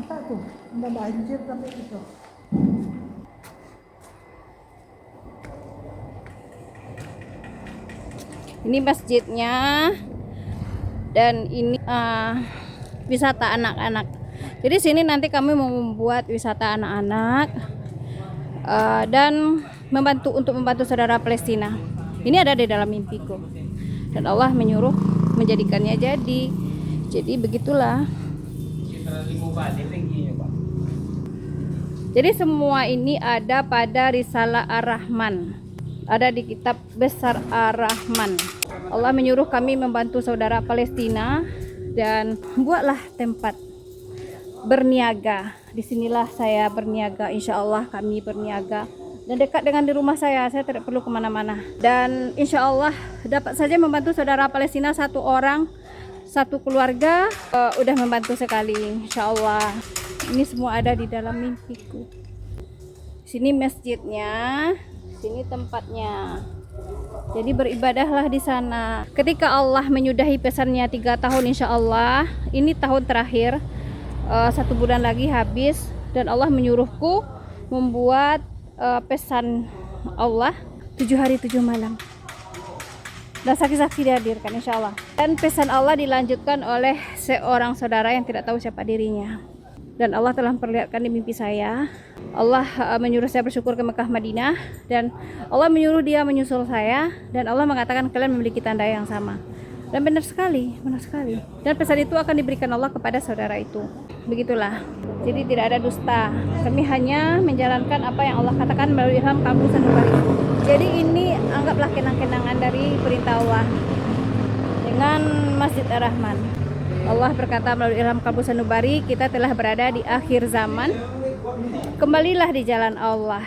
rata tuh, nggak banjir tapi itu. Ini masjidnya, dan ini wisata anak-anak. Jadi sini nanti kami mau membuat wisata anak-anak dan untuk membantu saudara Palestina. Ini ada di dalam mimpiku, dan Allah menyuruh menjadikannya jadi. Jadi begitulah. Jadi semua ini ada pada Risalah Ar-Rahman, ada di kitab besar Ar-Rahman. Allah menyuruh kami membantu saudara Palestina dan buatlah tempat berniaga. Disinilah saya berniaga, insya Allah kami berniaga. Dan dekat dengan di rumah saya tidak perlu kemana-mana. Dan insya Allah dapat saja membantu saudara Palestina satu orang, satu keluarga, udah membantu sekali, insya Allah. Ini semua ada di dalam mimpiku. Sini masjidnya, sini tempatnya. Jadi beribadahlah di sana. Ketika Allah menyudahi pesannya 3 tahun, insya Allah ini tahun terakhir, 1 bulan lagi habis, dan Allah menyuruhku membuat pesan Allah 7 hari 7 malam. Dan saksi-saksi dihadirkan insya Allah. Dan pesan Allah dilanjutkan oleh seorang saudara yang tidak tahu siapa dirinya. Dan Allah telah memperlihatkan di mimpi saya. Allah menyuruh saya bersyukur ke Mekah Madinah, dan Allah menyuruh dia menyusul saya, dan Allah mengatakan kalian memiliki tanda yang sama. Dan benar sekali, benar sekali. Dan pesan itu akan diberikan Allah kepada saudara itu. Begitulah. Jadi tidak ada dusta. Kami hanya menjalankan apa yang Allah katakan melalui ilham Kabul Sanubari. Jadi ini anggaplah kenang-kenangan dari perintah Allah dengan Masjid Ar-Rahman. Allah berkata melalui ilham Kabul Sanubari, kita telah berada di akhir zaman. Kembalilah di jalan Allah.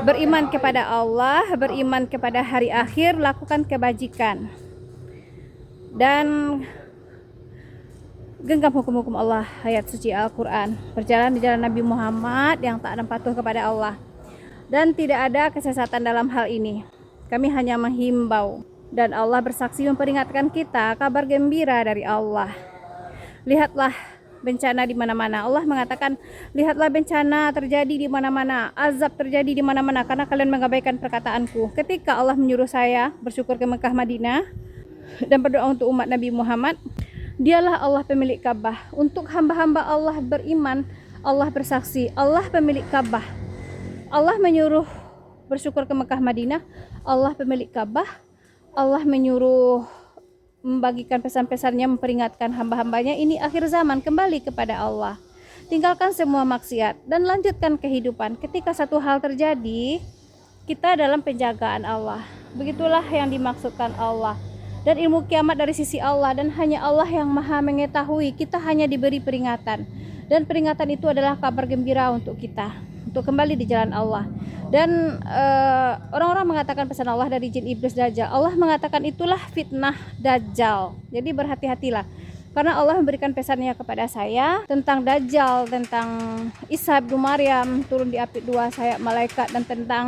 Beriman kepada Allah, beriman kepada hari akhir, lakukan kebajikan. Dan genggam hukum-hukum Allah, ayat suci Al-Quran. Berjalan di jalan Nabi Muhammad yang taat dan patuh kepada Allah. Dan tidak ada kesesatan dalam hal ini. Kami hanya menghimbau. Dan Allah bersaksi memperingatkan kita kabar gembira dari Allah. Lihatlah bencana di mana-mana. Allah mengatakan, lihatlah bencana terjadi di mana-mana, azab terjadi di mana-mana karena kalian mengabaikan perkataanku. Ketika Allah menyuruh saya bersyukur ke Mekah Madinah dan berdoa untuk umat Nabi Muhammad, dialah Allah pemilik Ka'bah. Untuk hamba-hamba Allah beriman, Allah bersaksi, Allah pemilik Ka'bah. Allah menyuruh bersyukur ke Mekah Madinah, Allah pemilik Ka'bah. Allah menyuruh membagikan pesan-pesannya, memperingatkan hamba-hambanya, ini akhir zaman, kembali kepada Allah. Tinggalkan semua maksiat dan lanjutkan kehidupan. Ketika satu hal terjadi, kita dalam penjagaan Allah. Begitulah yang dimaksudkan Allah. Dan ilmu kiamat dari sisi Allah, dan hanya Allah yang maha mengetahui. Kita hanya diberi peringatan, dan peringatan itu adalah kabar gembira untuk kita, untuk kembali di jalan Allah. Dan orang-orang mengatakan pesan Allah dari jin iblis Dajjal. Allah mengatakan itulah fitnah Dajjal. Jadi berhati-hatilah, karena Allah memberikan pesannya kepada saya tentang Dajjal, tentang Isa bin Maryam turun di api 2 sayap malaikat, dan tentang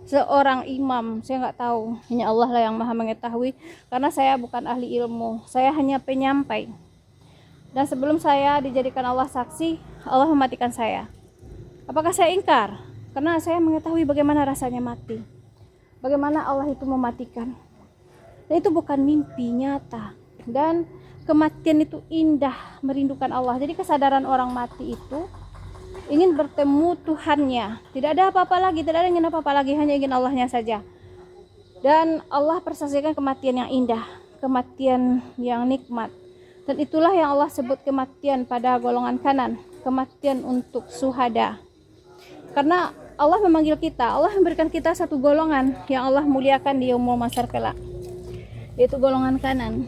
seorang imam. Saya nggak tahu, hanya Allah lah yang maha mengetahui, karena saya bukan ahli ilmu, saya hanya penyampai. Dan sebelum saya dijadikan Allah saksi, Allah mematikan saya. Apakah saya ingkar? Karena saya mengetahui bagaimana rasanya mati, bagaimana Allah itu mematikan. Dan itu bukan mimpi, nyata. Dan kematian itu indah, merindukan Allah. Jadi kesadaran orang mati itu ingin bertemu Tuhannya. Tidak ada apa-apa lagi, tidak ada ingin apa-apa lagi, hanya ingin Allahnya saja. Dan Allah persaksikan kematian yang indah, kematian yang nikmat. Dan itulah yang Allah sebut kematian pada golongan kanan, kematian untuk syuhada. Karena Allah memanggil kita, Allah memberikan kita satu golongan yang Allah muliakan di yaumul mahsyar kelak, yaitu golongan kanan.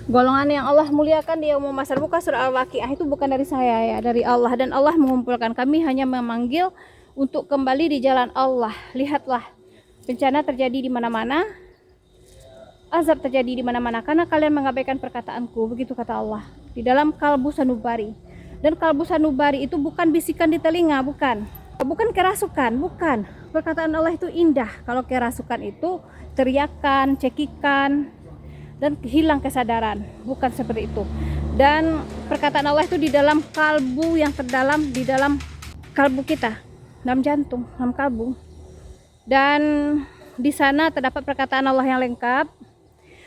Golongan yang Allah muliakan di yaumul mahsyar, bukan surah Al-Waqiah, itu bukan dari saya ya, dari Allah. Dan Allah mengumpulkan kami, hanya memanggil untuk kembali di jalan Allah. Lihatlah, bencana terjadi di mana-mana, azab terjadi di mana-mana karena kalian mengabaikan perkataanku, begitu kata Allah di dalam Kalbu Sanubari. Dan Kalbu Sanubari itu bukan bisikan di telinga, bukan kerasukan, bukan. Perkataan Allah itu indah. Kalau kerasukan itu teriakan, cekikan, dan hilang kesadaran. Bukan seperti itu. Dan perkataan Allah itu di dalam kalbu yang terdalam, di dalam kalbu kita, dalam jantung, dalam kalbu. Dan di sana terdapat perkataan Allah yang lengkap.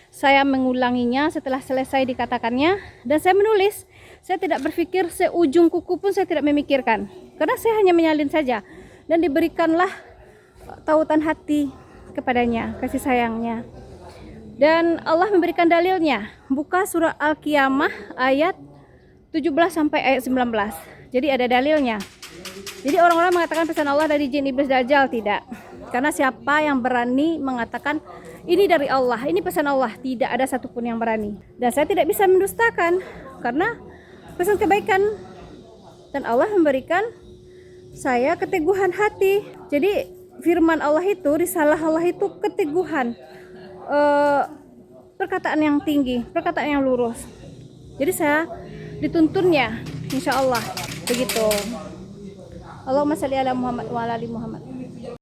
Saya mengulanginya setelah selesai dikatakannya, dan saya menulis. Saya tidak berpikir, seujung kuku pun saya tidak memikirkan, karena saya hanya menyalin saja. Dan diberikanlah tautan hati kepadanya, kasih sayangnya. Dan Allah memberikan dalilnya. Buka surah Al-Qiyamah ayat 17 sampai ayat 19. Jadi ada dalilnya. Jadi orang-orang mengatakan pesan Allah dari jin, iblis, dajjal, tidak. Karena siapa yang berani mengatakan ini dari Allah, ini pesan Allah, tidak ada satupun yang berani. Dan saya tidak bisa mendustakan karena pesan kebaikan. Dan Allah memberikan saya keteguhan hati. Jadi firman Allah itu, risalah Allah itu keteguhan. Perkataan yang tinggi, perkataan yang lurus. Jadi saya dituntunnya, insya Allah begitu. Allahumma shalli ala Muhammad wa ala ali Muhammad.